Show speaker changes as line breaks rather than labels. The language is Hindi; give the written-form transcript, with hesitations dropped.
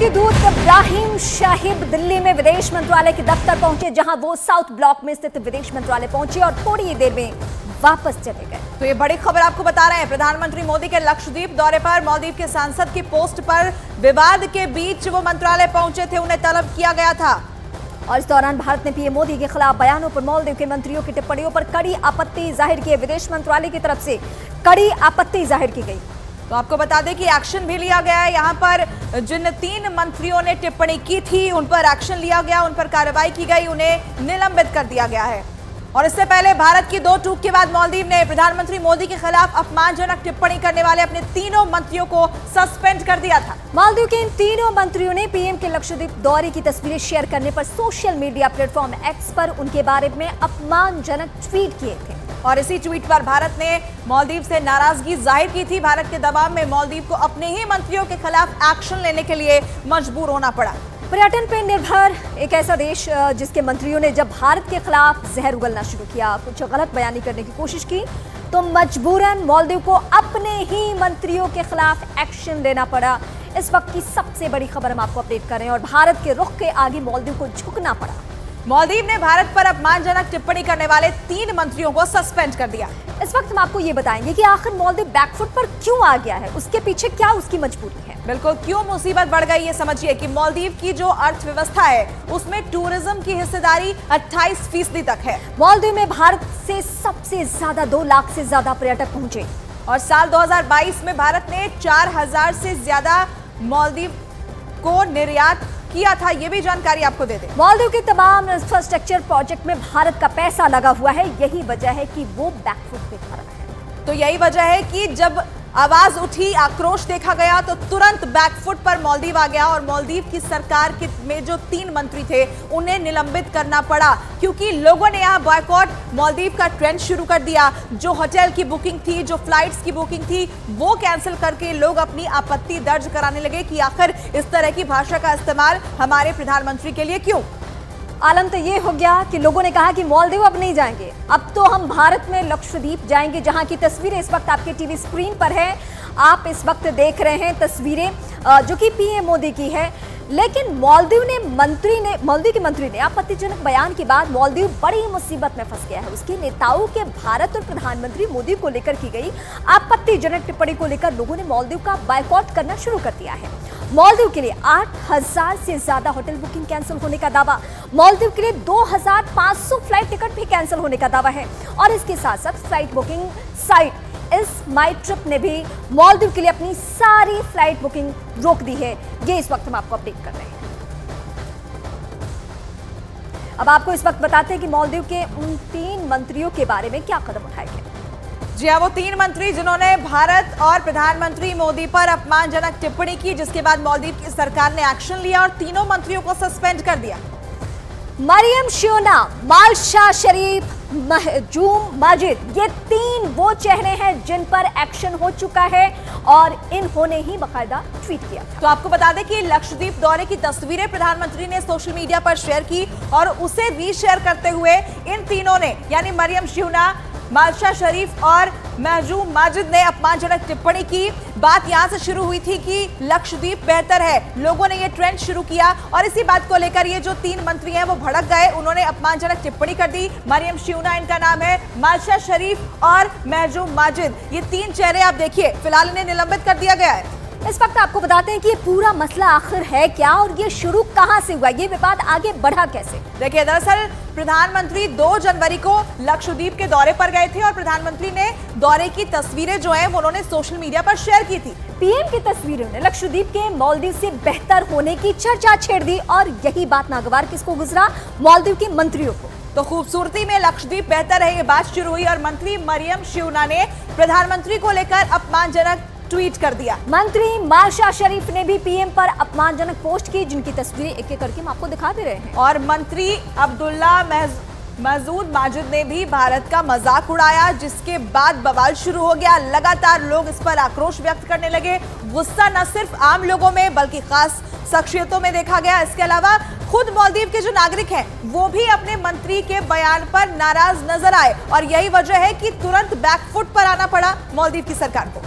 विदेशी दूत इब्राहिम शाहिब दिल्ली में विदेश मंत्रालय के दफ्तर पहुंचे, जहां वो साउथ ब्लॉक में स्थित विदेश मंत्रालय पहुंचे और थोड़ी ही देर में वापस चले गए।
तो ये बड़ी खबर आपको बता रहे हैं, प्रधानमंत्री मोदी के लक्षद्वीप दौरे पर मालदीव के सांसद की पोस्ट पर विवाद के बीच वो मंत्रालय पहुंचे थे, उन्हें तलब किया गया था।
और इस दौरान भारत ने पीएम मोदी के खिलाफ बयानों पर मालदीव के मंत्रियों की टिप्पणियों पर कड़ी आपत्ति जाहिर की। विदेश मंत्रालय की तरफ से कड़ी आपत्ति जाहिर की गई।
तो आपको बता दें कि एक्शन भी लिया गया है। यहाँ पर जिन 3 मंत्रियों ने टिप्पणी की थी उन पर एक्शन लिया गया, उन पर कार्रवाई की गई, उन्हें निलंबित कर दिया गया है। और इससे पहले भारत की 2 टूक के बाद मालदीव ने प्रधानमंत्री मोदी के खिलाफ अपमानजनक टिप्पणी करने वाले अपने 3 मंत्रियों को सस्पेंड कर दिया था।
मालदीव के इन 3 मंत्रियों ने पीएम के लक्षद्वीप दौरे की तस्वीरें शेयर करने पर सोशल मीडिया प्लेटफॉर्म एक्स पर उनके बारे में अपमानजनक ट्वीट किए थे।
और इसी ट्वीट पर भारत ने मालदीव से नाराजगी जाहिर की थी। भारत के दबाव में मालदीव को अपने ही मंत्रियों के खिलाफ एक्शन लेने के लिए मजबूर होना पड़ा।
पर्यटन पर निर्भर एक ऐसा देश जिसके मंत्रियों ने जब भारत के खिलाफ जहर उगलना शुरू किया, कुछ गलत बयानी करने की कोशिश की, तो मजबूरन मालदीव को अपने ही मंत्रियों के खिलाफ एक्शन लेना पड़ा। इस वक्त की सबसे बड़ी खबर हम आपको अपडेट कर रहे हैं और भारत के रुख के आगे मालदीव को झुकना पड़ा।
मालदीव ने भारत पर अपमानजनक टिप्पणी करने वाले 3 मंत्रियों को सस्पेंड कर दिया।
इस वक्त हम आपको ये बताएंगे कि आखिर मालदीव बैकफुट पर क्यों आ गया है, उसके पीछे क्या उसकी मजबूरी है।
बिल्कुल, क्यों मुसीबत बढ़ गई ये समझिए कि मालदीव की जो अर्थव्यवस्था है उसमें टूरिज्म की हिस्सेदारी 28% तक है।
मालदीव में भारत से सबसे ज्यादा 2 लाख से ज्यादा पर्यटक पहुंचे
और साल 2022 में भारत ने 4000 से ज्यादा मालदीव को निर्यात किया था। ये भी जानकारी आपको दे दें।
मालदीव के तमाम इंफ्रास्ट्रक्चर प्रोजेक्ट में भारत का पैसा लगा हुआ है, यही वजह है कि वो बैकफुट पे खड़ा है।
तो यही वजह है कि जब आवाज उठी, आक्रोश देखा गया, तो तुरंत बैकफुट पर मालदीव आ गया और मालदीव की सरकार में जो 3 मंत्री थे उन्हें निलंबित करना पड़ा, क्योंकि लोगों ने यहाँ बॉयकॉट मालदीव का ट्रेंड शुरू कर दिया। जो होटल की बुकिंग थी, जो फ्लाइट्स की बुकिंग थी, वो कैंसिल करके लोग अपनी आपत्ति दर्ज कराने लगे कि आखिर इस तरह की भाषा का इस्तेमाल हमारे प्रधानमंत्री के लिए क्यों।
आलम तो ये हो गया कि लोगों ने कहा कि मालदीव अब नहीं जाएंगे, अब तो हम भारत में लक्षद्वीप जाएंगे, जहां की तस्वीरें इस वक्त आपके टीवी स्क्रीन पर है। आप इस वक्त देख रहे हैं तस्वीरें जो कि पीएम मोदी की है। लेकिन मालदीव के मंत्री ने आपत्तिजनक बयान के बाद मालदीव बड़ी मुसीबत में फंस गया है। उसके नेताओं के भारत और प्रधानमंत्री मोदी को लेकर की गई आपत्तिजनक टिप्पणी को लेकर लोगों ने मालदीव का बायकॉट करना शुरू कर दिया है। मालदीव के लिए 8000 से ज्यादा होटल बुकिंग कैंसिल होने का दावा, मालदीव के लिए 2500 फ्लाइट टिकट भी कैंसिल होने का दावा है। और इसके साथ साथ फ्लाइट बुकिंग साइट इस माई ट्रिप ने भी मालदीव के लिए अपनी सारी फ्लाइट बुकिंग रोक दी है। ये इस वक्त हम आपको अपडेट कर रहे हैं। अब आपको इस वक्त बताते हैं कि मालदीव के उन 3 मंत्रियों के बारे में क्या कदम उठाए गए।
जी हाँ, वो 3 मंत्री जिन्होंने भारत और प्रधानमंत्री मोदी पर अपमानजनक टिप्पणी की, जिसके बाद मालदीव की सरकार ने एक्शन लिया और 3 मंत्रियों को सस्पेंड कर दिया।
मरियम शियोना, मालशा शरीफ, महजूम माजिद, ये 3 वो चेहरे हैं जिन पर एक्शन हो चुका है और इन्होंने ही बाकायदा ट्वीट किया।
तो आपको बता दें कि लक्षद्वीप दौरे की तस्वीरें प्रधानमंत्री ने सोशल मीडिया पर शेयर की और उसे रीशेयर करते हुए इन तीनों ने, यानी मरियम शियोना, मालशा शरीफ और महजूम माजिद ने अपमानजनक टिप्पणी की। बात यहां से शुरू हुई थी कि लक्षद्वीप बेहतर है, लोगों ने ये ट्रेंड शुरू किया और इसी बात को लेकर ये जो 3 मंत्री हैं वो भड़क गए, उन्होंने अपमानजनक टिप्पणी कर दी। मरियम शियोना इनका नाम है, मालशा शरीफ और महजूम माजिद, ये 3 चेहरे आप देखिए, फिलहाल इन्हें निलंबित कर दिया गया है।
इस वक्त आपको बताते हैं कि ये पूरा मसला आखिर है क्या और ये शुरू कहां से हुआ, ये विवाद आगे बढ़ा कैसे।
देखिए, दरअसल प्रधानमंत्री 2 जनवरी को लक्षद्वीप के दौरे पर गए थे और प्रधानमंत्री ने दौरे की तस्वीरें जो हैं वो उन्होंने सोशल मीडिया पर शेयर की थी।
पीएम की तस्वीरों ने लक्षद्वीप के मालदीव से बेहतर होने की चर्चा छेड़ दी और यही बात नागवार किसको गुजरा, मालदीव के मंत्रियों को।
तो खूबसूरती में लक्षद्वीप बेहतर है, ये बात शुरू हुई और मंत्री मरियम शियोना ने प्रधानमंत्री को लेकर अपमानजनक ट्वीट कर दिया।
मंत्री मालशा शरीफ ने भी पीएम पर अपमानजनक पोस्ट की, जिनकी तस्वीरें एक एक करके हम आपको दिखा दे रहे हैं।
और मंत्री अब्दुल्ला महजूद माजिद ने भी भारत का मजाक उड़ाया, जिसके बाद बवाल शुरू हो गया। लगातार लोग इस पर आक्रोश व्यक्त करने लगे। गुस्सा न सिर्फ आम लोगों में बल्कि खास शख्सियतों में देखा गया। इसके अलावा खुद मालदीव के जो नागरिक हैं वो भी अपने मंत्री के बयान पर नाराज नजर आए और यही वजह है कि तुरंत बैकफुट पर आना पड़ा मालदीव की सरकार को।